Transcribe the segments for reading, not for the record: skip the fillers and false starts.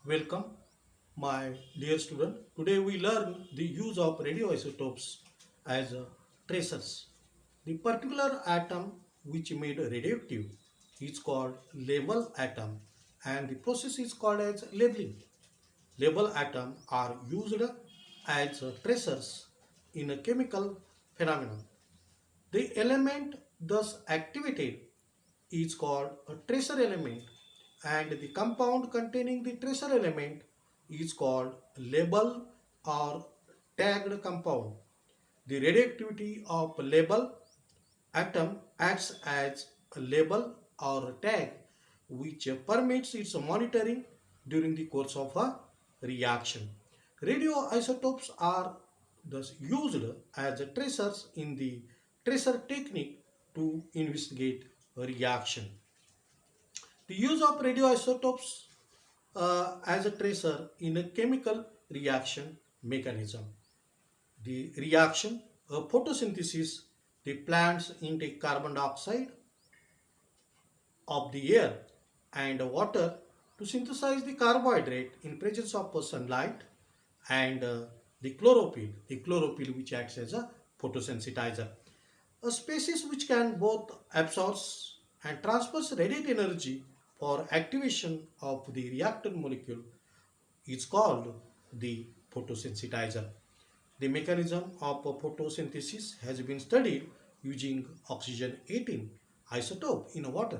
Welcome, my dear student. Today we learn the use of radioisotopes as tracers. The particular atom which made radioactive is called label atom and the process is called as labeling. Label atoms are used as tracers in a chemical phenomenon. The element thus activated is called a tracer element and the compound containing the tracer element is called label or tagged compound. The radioactivity of label atom acts as a label or tag which permits its monitoring during the course of a reaction. Radioisotopes are thus used as tracers in the tracer technique to investigate a reaction. The use of radioisotopes as a tracer in a chemical reaction mechanism. The reaction of photosynthesis, the plants intake carbon dioxide of the air and water to synthesize the carbohydrate in presence of sunlight and the chlorophyll which acts as a photosensitizer. A species which can both absorb and transfers radiant energy for activation of the reactor molecule is called the photosensitizer. The mechanism of photosynthesis has been studied using oxygen 18 isotope in water.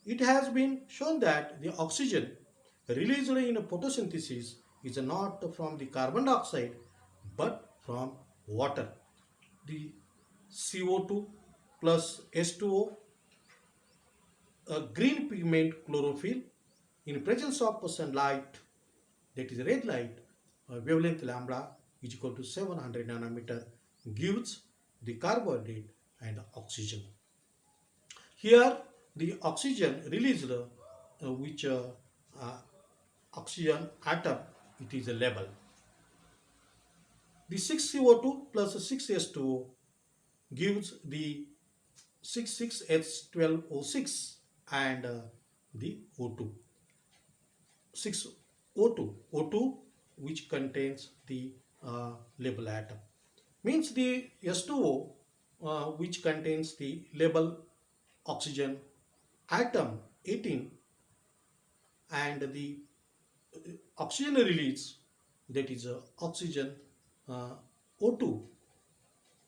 It has been shown that the oxygen released in photosynthesis is not from the carbon dioxide but from water. The CO2 plus H2O, a green pigment chlorophyll in presence of sunlight, that is red light, wavelength lambda is equal to 700 nanometer, gives the carbohydrate and oxygen. Here the oxygen released which uh, oxygen atom, it is a label. The 6CO2 plus 6H2O gives the 66H12O6 and the O2. 6O2, O2 which contains the label atom. Means the S2O which contains the label oxygen atom 18 and the oxygen release, that is oxygen O2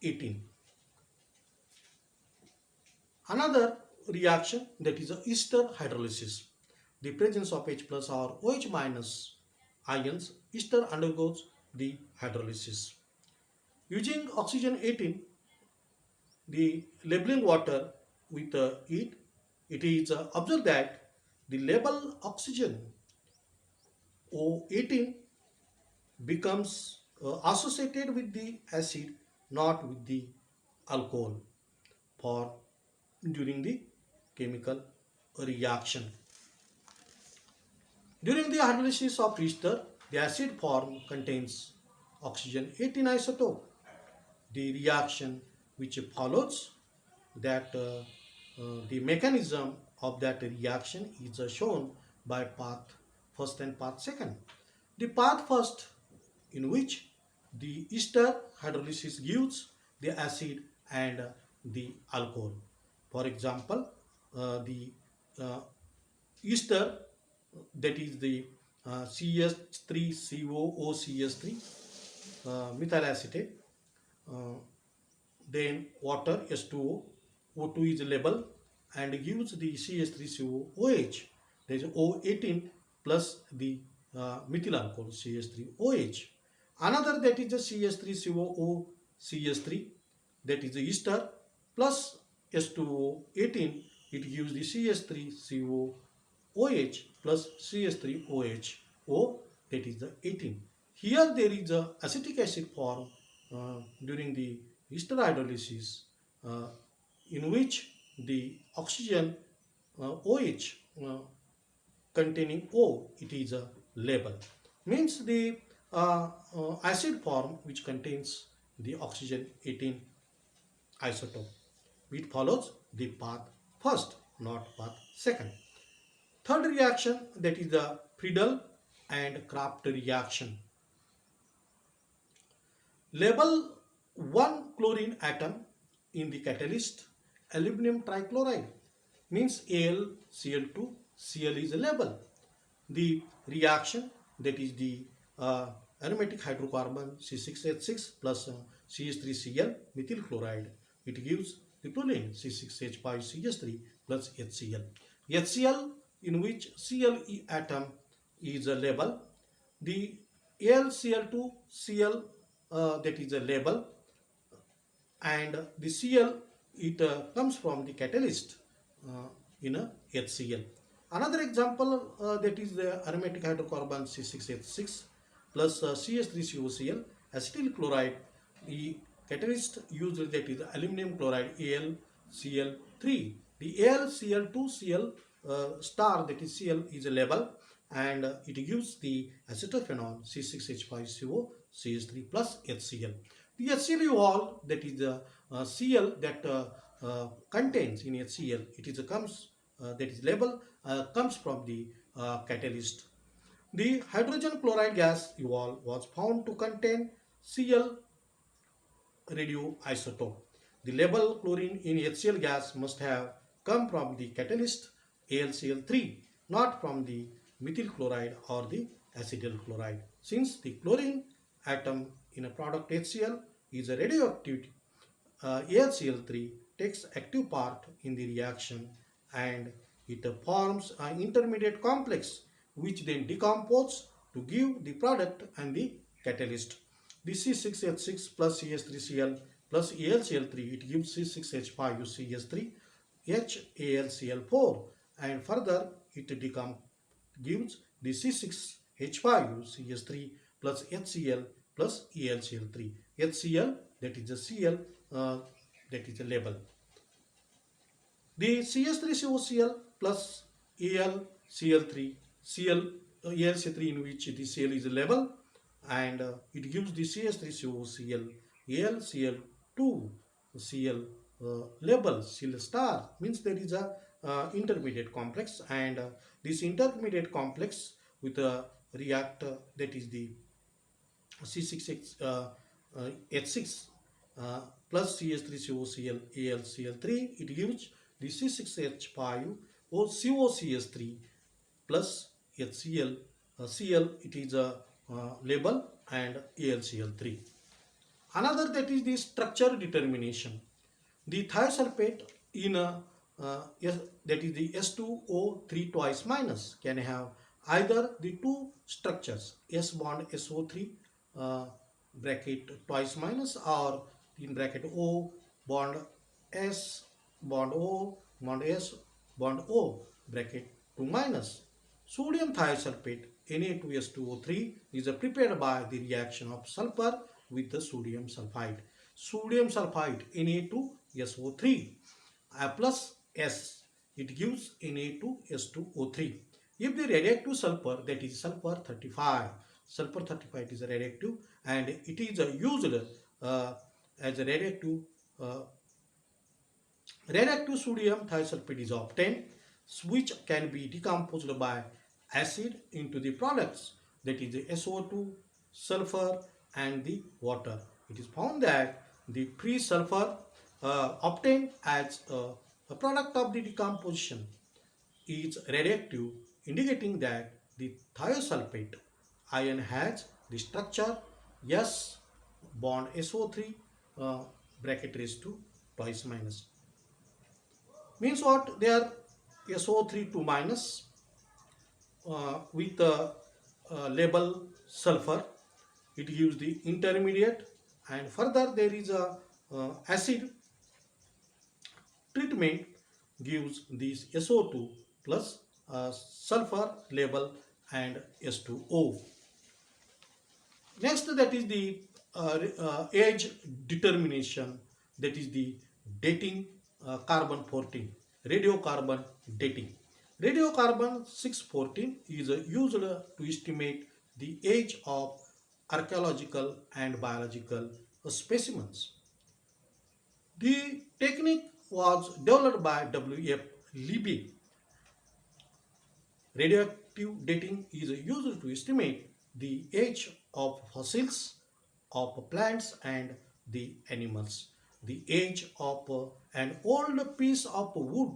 18. Another reaction, that is ester hydrolysis. The presence of H plus or OH minus ions, ester undergoes the hydrolysis. Using oxygen 18, the labeling water with it is observed that the label oxygen O18 becomes associated with the acid, not with the alcohol for during the chemical reaction. During the hydrolysis of ester, the acid form contains oxygen 18 isotope. The reaction which follows that the mechanism of that reaction is shown by path first and path second. The path first, in which the ester hydrolysis gives the acid and the alcohol. For example, the uh, ester, that is the CS3COOCS3 methyl acetate, uh, then water S2O, O2 is label and gives the CH3COOH. There is O18 plus the methyl alcohol CH3OH. Another, that is the CH3COOCH3, that is the ester plus S2O18, it gives the CH3COOH plus CH3OH, that is the 18. Here there is a acetic acid form during the ester hydrolysis, uh, in which the oxygen OH containing O, it is a label. Means the acid form which contains the oxygen 18 isotope. It follows the path first, not path second. Third reaction, that is the Friedel and craft reaction. Label one chlorine atom in the catalyst aluminum trichloride means AlCl2 Cl is a label. The reaction, that is the aromatic hydrocarbon C6H6 plus CH3Cl methyl chloride, it gives the toluene C6H5CH3 plus HCl. HCl, in which Cl atom is a label. The AlCl2Cl, that is a label, and the Cl, it comes from the catalyst in a HCl. Another example, that is the aromatic hydrocarbon C6H6 plus CH3COCl acetyl chloride. The catalyst used, that is aluminum chloride AlCl3. The AlCl2Cl star, that is Cl, is a label, and it gives the acetophenone C6H5CO CH3 plus HCl. The HCl wall, that is the Cl that contains in HCl, it is comes, that is label, comes from the catalyst. The hydrogen chloride gas evolve was found to contain Cl radioisotope. The label chlorine in HCl gas must have come from the catalyst AlCl3, not from the methyl chloride or the acetyl chloride. Since the chlorine atom in a product HCl is a radioactive, AlCl3 takes active part in the reaction, and it forms an intermediate complex which then decomposes to give the product and the catalyst. The C6H6 plus CH3Cl plus AlCl3, it gives C6H5CH3 HAlCl4, and further it gives the C6H5CH3 plus HCl plus AlCl3. HCl, that is the Cl, that is the label. The CH3COCl plus AlCl3, Cl, AlCl3, in which the Cl is a label, and it gives the CH3COCl AlCl2 Cl label. Cl star means there is a intermediate complex, and this intermediate complex with a reactor, that is the C6H6 plus CH3COCl AlCl3, it gives the C6H5 or COCH3 plus HCl, Cl, it is a label, and AlCl3. Another, that is the structure determination. The thiosulfate in a that is the S2O3 twice minus can have either the two structures S bond SO3 bracket twice minus, or in bracket O bond S bond O bond S bond O bracket 2 minus. Sodium thiosulfate Na2S2O3 is prepared by the reaction of sulfur with the sodium sulfide. Sodium sulfide Na2SO3 plus S, it gives Na2S2O3. If the radioactive sulfur, that is sulfur 35, sulfur 35 is a radioactive, and it is used as a radioactive sodium thiosulfate is obtained, which can be decomposed by acid into the products, that is the SO2, sulfur, and the water. It is found that the free sulfur obtained as a product of the decomposition is radioactive, indicating that the thiosulfate ion has the structure S bond SO3 bracket raised to twice minus. Means what? They are SO3 2 minus with label sulfur. It gives the intermediate, and further there is a acid treatment gives this SO2 plus sulfur label and S2O. Next, that is the age determination, that is the dating carbon 14, radiocarbon dating. Radiocarbon 614 is used to estimate the age of archaeological and biological specimens. The technique was developed by W.F. Libby. Radioactive radioactive dating is used to estimate the age of fossils of plants and the animals. The age of an old piece of wood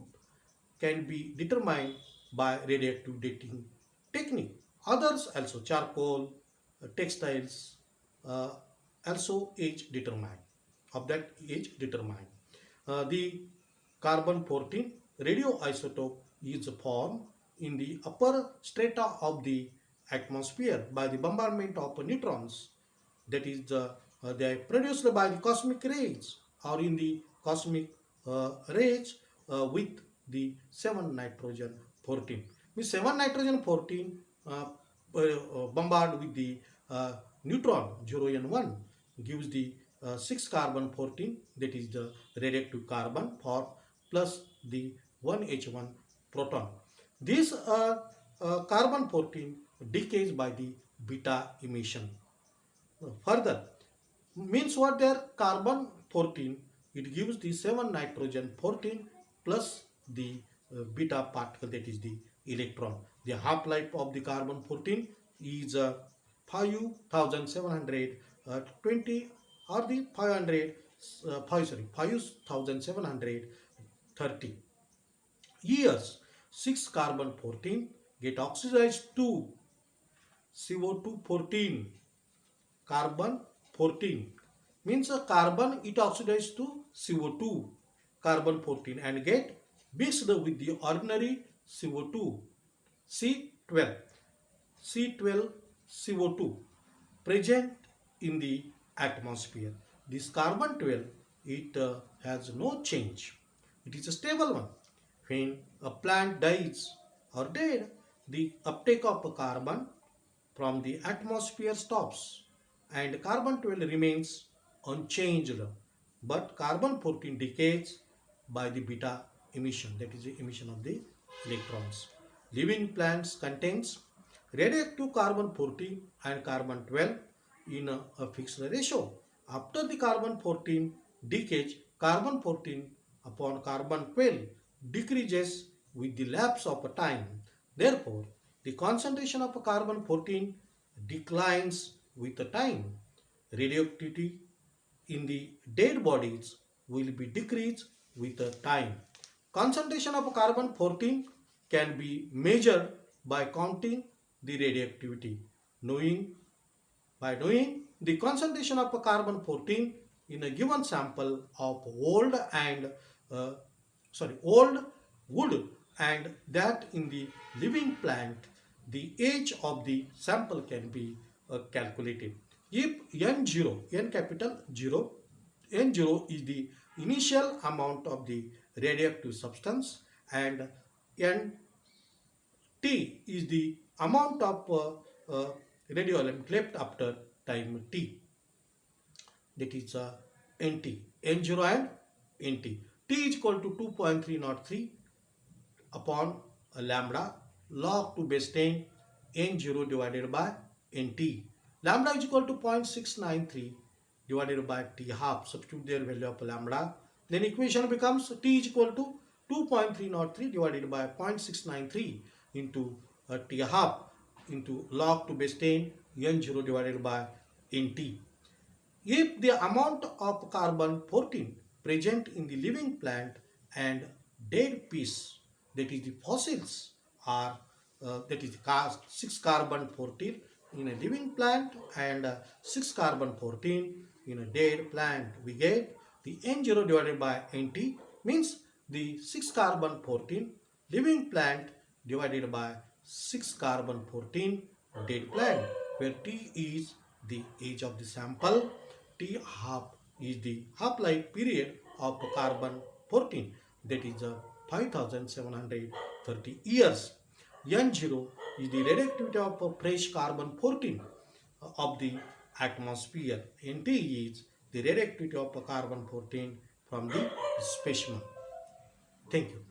can be determined by radioactive dating technique. Others also charcoal, textiles, uh, also age determined, of that age determined. The carbon 14 radioisotope is formed in the upper strata of the atmosphere by the bombardment of neutrons, that is they are produced by the cosmic rays or in the cosmic rays with the 7 nitrogen 14. With 7 nitrogen 14 bombard with the neutron 0 and 1 gives the 6 carbon 14, that is the radioactive carbon for plus the 1H1 proton. This carbon 14 decays by the beta emission. Further, means what there carbon 14, it gives the 7 nitrogen 14 plus the beta particle, that is the electron. The half life of the carbon 14 is 5720 or the 5730 years. 6 carbon 14 get oxidized to CO2 14, carbon 14, means a carbon it oxidizes to CO2 carbon 14 and get mixed with the ordinary CO2 C12 CO2 present in the atmosphere. This carbon 12, it has no change. It is a stable one. When a plant dies or dead, the uptake of carbon from the atmosphere stops and carbon 12 remains unchanged, but carbon 14 decays by the beta emission, that is the emission of the electrons. Living plants contains radioactive carbon 14 and carbon 12 in a fixed ratio. After the carbon 14 decays, carbon 14 upon carbon 12 decreases with the lapse of time. Therefore, the concentration of carbon 14 declines with the time. Radioactivity in the dead bodies will be decreased with the time. Concentration of carbon 14 can be measured by counting the radioactivity. Knowing the concentration of carbon 14 in a given sample of uh, old wood and that in the living plant, the age of the sample can be calculated. If N0, N capital 0, N0 is the initial amount of the radioactive substance and N T is the amount of radioelement left after time T, that is NT, N0 and NT. T is equal to 2.303 upon lambda log to base 10 N0 divided by NT. Lambda is equal to 0.693 divided by T half. Substitute their value of lambda. Then equation becomes T is equal to 2.303 divided by 0.693 into T half into log to base 10 N0 divided by NT. If the amount of carbon 14 present in the living plant and dead piece, that is the fossils, are that is 6 carbon 14 in a living plant and 6 carbon 14 in a dead plant, we get the N0 divided by NT, means the 6 carbon 14 living plant divided by 6 carbon 14 dead plant, where T is the age of the sample, T half is the half-life period of carbon 14, that is 5730 years. N0 is the radioactivity of fresh carbon 14 of the atmosphere. NT is the radioactivity of carbon 14 from the specimen. Thank you.